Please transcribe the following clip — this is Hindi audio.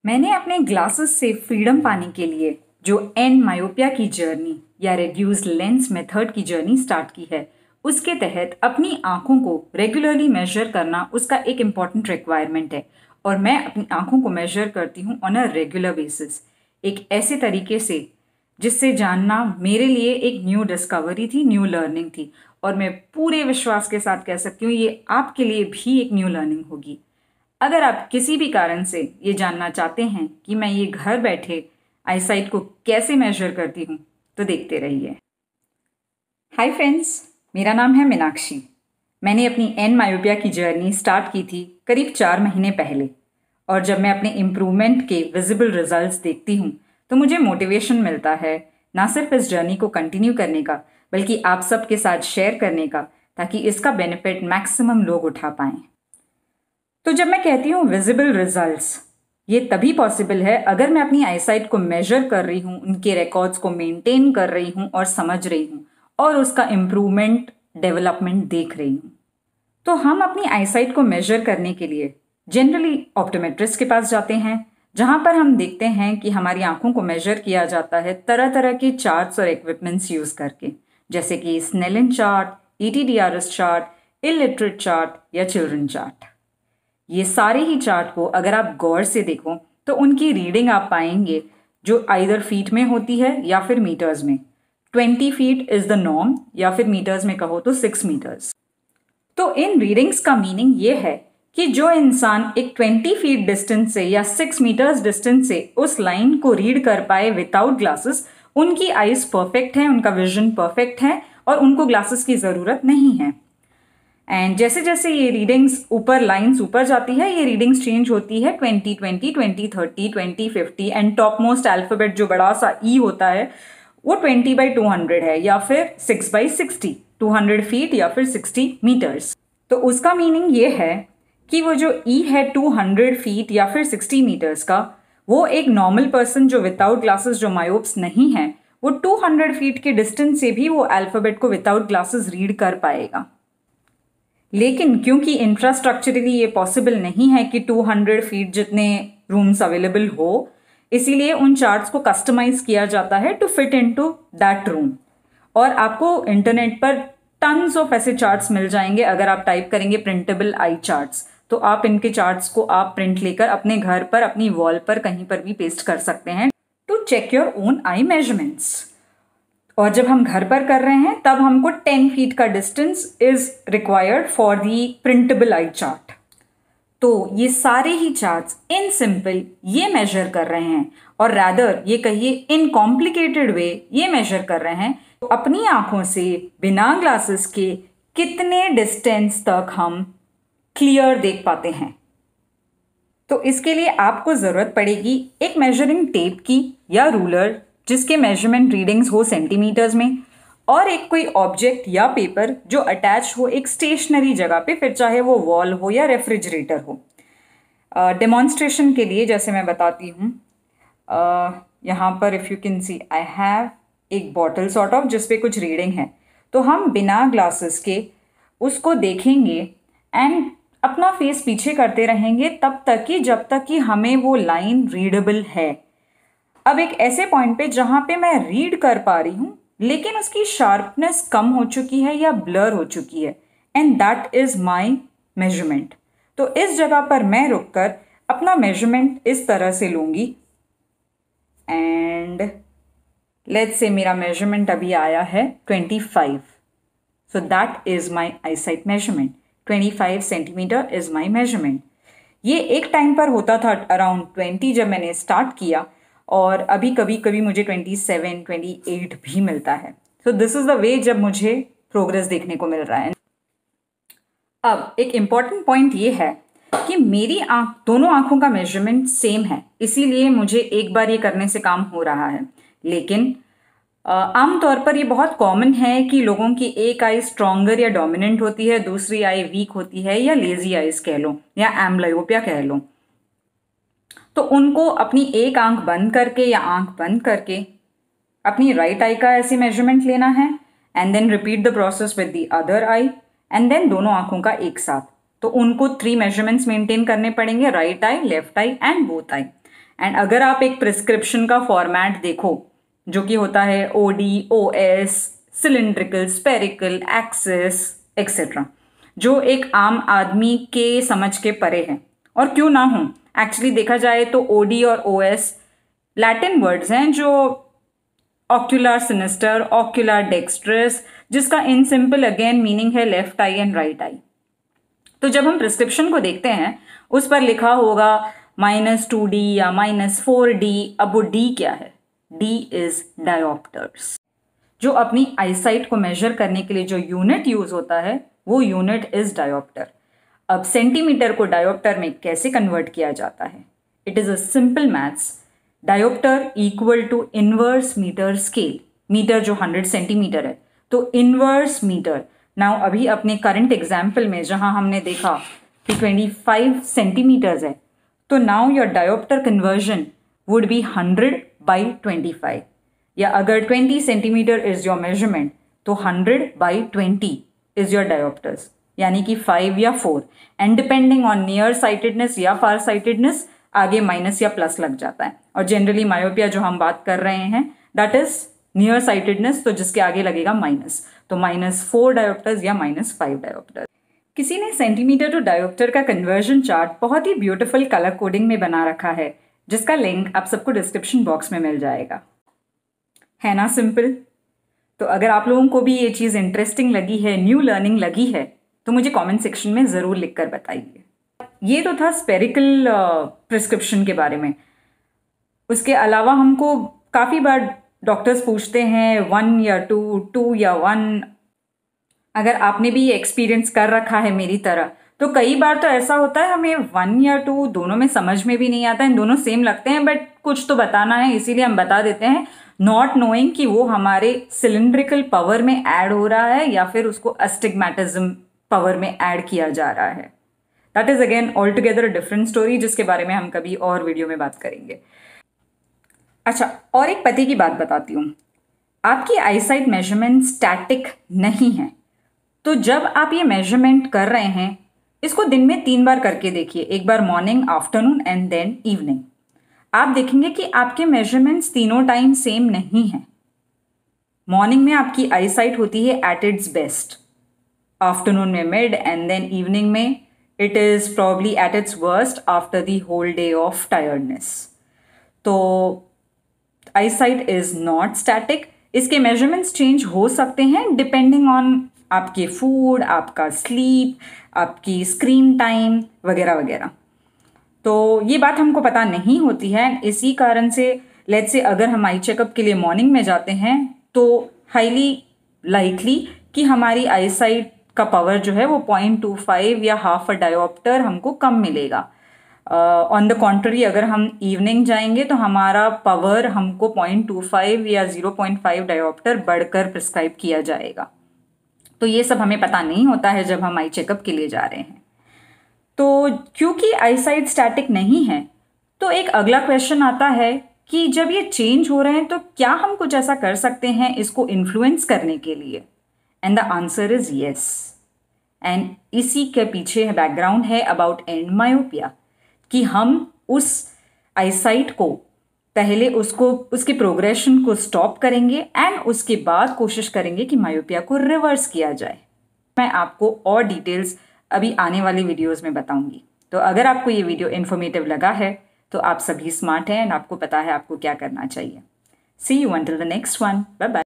मैंने अपने ग्लासेस से फ्रीडम पाने के लिए जो एन मायोपिया की जर्नी या रेड्यूस्ड लेंस मेथड की जर्नी स्टार्ट की है, उसके तहत अपनी आंखों को रेगुलरली मेजर करना उसका एक इम्पॉर्टेंट रिक्वायरमेंट है। और मैं अपनी आंखों को मेजर करती हूँ ऑन अ रेगुलर बेसिस, एक ऐसे तरीके से जिससे जानना मेरे लिए एक न्यू डिस्कवरी थी, न्यू लर्निंग थी। और मैं पूरे विश्वास के साथ कह सकती हूँ ये आपके लिए भी एक न्यू लर्निंग होगी। अगर आप किसी भी कारण से ये जानना चाहते हैं कि मैं ये घर बैठे आईसाइट को कैसे मेजर करती हूँ, तो देखते रहिए। हाय फ्रेंड्स, मेरा नाम है मीनाक्षी। मैंने अपनी एन मायोपिया की जर्नी स्टार्ट की थी करीब 4 महीने पहले। और जब मैं अपने इम्प्रूवमेंट के विजिबल रिजल्ट्स देखती हूँ तो मुझे मोटिवेशन मिलता है, ना सिर्फ इस जर्नी को कंटिन्यू करने का बल्कि आप सबके साथ शेयर करने का, ताकि इसका बेनिफिट मैक्सिमम लोग उठा पाएं। तो जब मैं कहती हूँ विजिबल रिजल्ट्स, ये तभी पॉसिबल है अगर मैं अपनी आईसाइट को मेजर कर रही हूँ, उनके रिकॉर्ड्स को मेंटेन कर रही हूँ और समझ रही हूँ और उसका इम्प्रूवमेंट डेवलपमेंट देख रही हूँ। तो हम अपनी आईसाइट को मेजर करने के लिए जनरली ऑप्टोमेट्रिस्ट के पास जाते हैं, जहाँ पर हम देखते हैं कि हमारी आंखों को मेजर किया जाता है तरह तरह के चार्ट्स और इक्विपमेंट्स यूज़ करके, जैसे कि Snellen chart, ETDRS chart, illiterate chart या चिल्ड्रन चार्ट। ये सारे ही चार्ट को अगर आप गौर से देखो तो उनकी रीडिंग आप पाएंगे जो आइदर फीट में होती है या फिर मीटर्स में। 20 फीट इज द नॉर्म, या फिर मीटर्स में कहो तो 6 मीटर्स। तो इन रीडिंग्स का मीनिंग ये है कि जो इंसान एक 20 फीट डिस्टेंस से या 6 मीटर्स डिस्टेंस से उस लाइन को रीड कर पाए विदाउट ग्लासेस, उनकी आईज परफेक्ट है, उनका विजन परफेक्ट है और उनको ग्लासेस की ज़रूरत नहीं है। एंड जैसे जैसे ये रीडिंग्स ऊपर लाइंस ऊपर जाती है, ये रीडिंग्स चेंज होती है 20, 20, 20, 30, 20, 50 एंड टॉप मोस्ट अल्फाबेट जो बड़ा सा ई होता है वो 20/200 है, या फिर 6/60, 200 फीट या फिर 60 मीटर्स। तो उसका मीनिंग ये है कि वो जो ई है 200 फीट या फिर 60 मीटर्स का, वो एक नॉर्मल पर्सन जो विदाउट ग्लासेस, जो मायोप्स नहीं है, वो 200 फीट के डिस्टेंस से भी वो अल्फाबेट को विदाउट ग्लासेस रीड कर पाएगा। लेकिन क्योंकि इंफ्रास्ट्रक्चरली ये पॉसिबल नहीं है कि 200 फीट जितने रूम्स अवेलेबल हो, इसीलिए उन चार्ट्स को कस्टमाइज किया जाता है to fit into that room. और आपको इंटरनेट पर टन्स ऑफ ऐसे चार्ट्स मिल जाएंगे। अगर आप टाइप करेंगे प्रिंटेबल आई चार्ट्स, तो आप इनके चार्ट्स को आप प्रिंट लेकर अपने घर पर, अपनी वॉल पर कहीं पर भी पेस्ट कर सकते हैं to check your own eye measurements. और जब हम घर पर कर रहे हैं तब हमको 10 फीट का distance is required for the printable I chart. तो ये सारे ही चार्ट्स इन सिंपल ये मेजर कर रहे हैं, और रादर ये कहिए इन कॉम्प्लिकेटेड वे ये मेजर कर रहे हैं तो अपनी आंखों से बिना ग्लासेस के कितने डिस्टेंस तक हम क्लियर देख पाते हैं। तो इसके लिए आपको ज़रूरत पड़ेगी एक मेजरिंग टेप की या रूलर जिसके मेजरमेंट रीडिंग्स हो सेंटीमीटर्स में, और एक कोई ऑब्जेक्ट या पेपर जो अटैच हो एक स्टेशनरी जगह पे, फिर चाहे वो वॉल हो या रेफ्रिजरेटर हो। डेमॉन्स्ट्रेशन के लिए जैसे मैं बताती हूँ, यहाँ पर if you can see I have एक बॉटल सॉर्ट ऑफ जिस पे कुछ रीडिंग है। तो हम बिना ग्लासेस के उसको देखेंगे एंड अपना फेस पीछे करते रहेंगे तब तक कि जब तक कि हमें वो लाइन रीडेबल है। अब एक ऐसे पॉइंट पे जहाँ पे मैं रीड कर पा रही हूँ लेकिन उसकी शार्पनेस कम हो चुकी है या ब्लर हो चुकी है, and that is my measurement. तो इस जगह पर मैं रुककर अपना मेजरमेंट इस तरह से लूँगी एंड लेट्स से मेरा मेजरमेंट अभी आया है 25। So that is my eyesight measurement. 25 centimetre is my measurement. ये एक टाइम पर होता था अराउंड 20 जब मैंने स्टार्ट किया, और अभी कभी कभी मुझे 27, 28 भी मिलता है। So this is the way जब मुझे प्रोग्रेस देखने को मिल रहा है। अब एक इम्पॉर्टेंट पॉइंट ये है कि मेरी दोनों आंखों का मेजरमेंट सेम है, इसीलिए मुझे एक बार ये करने से काम हो रहा है। लेकिन आमतौर पर ये बहुत कॉमन है कि लोगों की एक आई स्ट्रॉन्गर या डोमिनेंट होती है, दूसरी आई वीक होती है, या लेजी आइज कह लो या एम्ब्लायोपिया कह लो। तो उनको अपनी एक आंख बंद करके या आंख बंद करके अपनी राइट आई का ऐसे मेजरमेंट लेना है and then repeat the process with the other eye and then दोनों आंखों का एक साथ। तो उनको 3 मेजरमेंट्स मेंटेन करने पड़ेंगे, right I, left I and both I. And अगर आप एक प्रिस्क्रिप्शन का फॉर्मेट देखो जो कि होता है OD, OS, cylindrical, spherical, axis etcetera, जो एक आम आदमी के समझ के परे है, और क्यों ना हो, एक्चुअली देखा जाए तो OD और OS लैटिन वर्ड्स हैं जो ऑक्यूलर सिनिस्टर, ऑक्यूलर डेक्स्ट्रस, जिसका इन सिंपल अगेन मीनिंग है left I and right I. तो जब हम प्रिस्क्रिप्शन को देखते हैं उस पर लिखा होगा -2D या -4D। अब वो D क्या है? D इज डायोप्टर्स। जो अपनी आईसाइट को मेजर करने के लिए जो यूनिट यूज होता है वो यूनिट इज डायोप्टर। अब सेंटीमीटर को डायोप्टर में कैसे कन्वर्ट किया जाता है? It is a simple maths. Dioptre equal to inverse metre scale. Metre जो 100 सेंटीमीटर है तो इनवर्स मीटर। नाउ अभी अपने करंट एग्जाम्पल में जहां हमने देखा कि 25 सेंटीमीटर्स है, तो now your dioptre conversion would be 100/25, या अगर 20 सेंटीमीटर इज योर मेजरमेंट तो 100/20 इज योर डायोप्टर्स, यानी कि 5 या 4, and depending on near sightedness या फार साइटेडनेस आगे माइनस या प्लस लग जाता है। और जनरली मायोपिया जो हम बात कर रहे हैं दैट इज नियर साइटेडनेस, तो जिसके आगे लगेगा माइनस, तो -4 डायोप्टर्स या -5 डायोप्टर्स। किसी ने सेंटीमीटर टू डायोप्टर का कन्वर्जन चार्ट बहुत ही ब्यूटीफुल कलर कोडिंग में बना रखा है, जिसका लिंक आप सबको डिस्क्रिप्शन बॉक्स में मिल जाएगा। है ना सिंपल? तो अगर आप लोगों को भी ये चीज़ इंटरेस्टिंग लगी है, न्यू लर्निंग लगी है, तो मुझे कमेंट सेक्शन में ज़रूर लिखकर बताइए। ये तो था स्पेरिकल प्रिस्क्रिप्शन के बारे में। उसके अलावा हमको काफ़ी बार डॉक्टर्स पूछते हैं 1 या 2, 2 या 1। अगर आपने भी ये एक्सपीरियंस कर रखा है मेरी तरह, तो कई बार तो ऐसा होता है हमें 1 या 2 दोनों में समझ में भी नहीं आता है, दोनों सेम लगते हैं, बट कुछ तो बताना है इसीलिए हम बता देते हैं, नॉट नोइंग कि वो हमारे सिलिंड्रिकल पावर में ऐड हो रहा है या फिर उसको अस्टिग्मेटिज्म पावर में ऐड किया जा रहा है। That is again all together a different story, जिसके बारे में हम कभी और वीडियो में बात करेंगे। अच्छा, और एक पते की बात बताती हूँ। आपकी आईसाइट मेजरमेंट स्टैटिक नहीं है, तो जब आप ये मेजरमेंट कर रहे हैं इसको दिन में 3 बार करके देखिए, एक बार morning, afternoon and then evening. आप देखेंगे कि आपके मेजरमेंट्स तीनों टाइम सेम नहीं हैं। मॉर्निंग में आपकी आईसाइट होती है एट इट्स बेस्ट, आफ्टरनून में मिड, एंड देन इवनिंग में it is probably at its worst after the whole day of tiredness. तो आईसाइट इज नॉट स्टैटिक। इसके मेजरमेंट्स चेंज हो सकते हैं डिपेंडिंग ऑन आपके फूड, आपका स्लीप, आपकी स्क्रीन टाइम वगैरह वगैरह। तो ये बात हमको पता नहीं होती है। इसी कारण से लेट्स से अगर हम आई चेकअप के लिए मॉर्निंग में जाते हैं तो हाईली लाइकली कि हमारी आईसाइट का पावर जो है वो 0.25 या हाफ अ डायोप्टर हमको कम मिलेगा। ऑन द कॉन्ट्ररी अगर हम इवनिंग जाएंगे तो हमारा पावर हमको 0.25 या 0.5 डायोप्टर बढ़कर प्रिस्क्राइब किया जाएगा। तो ये सब हमें पता नहीं होता है जब हम आई चेकअप के लिए जा रहे हैं। तो क्योंकि आईसाइट स्टैटिक नहीं है, तो एक अगला क्वेश्चन आता है कि जब ये चेंज हो रहे हैं तो क्या हम कुछ ऐसा कर सकते हैं इसको इन्फ्लुएंस करने के लिए? And the answer is yes. And इसी के पीछे बैकग्राउंड है अबाउट एंड मायोपिया, कि हम उस आईसाइट को पहले उसके प्रोग्रेशन को स्टॉप करेंगे एंड उसके बाद कोशिश करेंगे कि मायोपिया को रिवर्स किया जाए। मैं आपको और डिटेल्स अभी आने वाली वीडियोस में बताऊंगी। तो अगर आपको ये वीडियो इन्फॉर्मेटिव लगा है तो आप सभी स्मार्ट हैं एंड आपको पता है आपको क्या करना चाहिए। See you until the next one. Bye bye.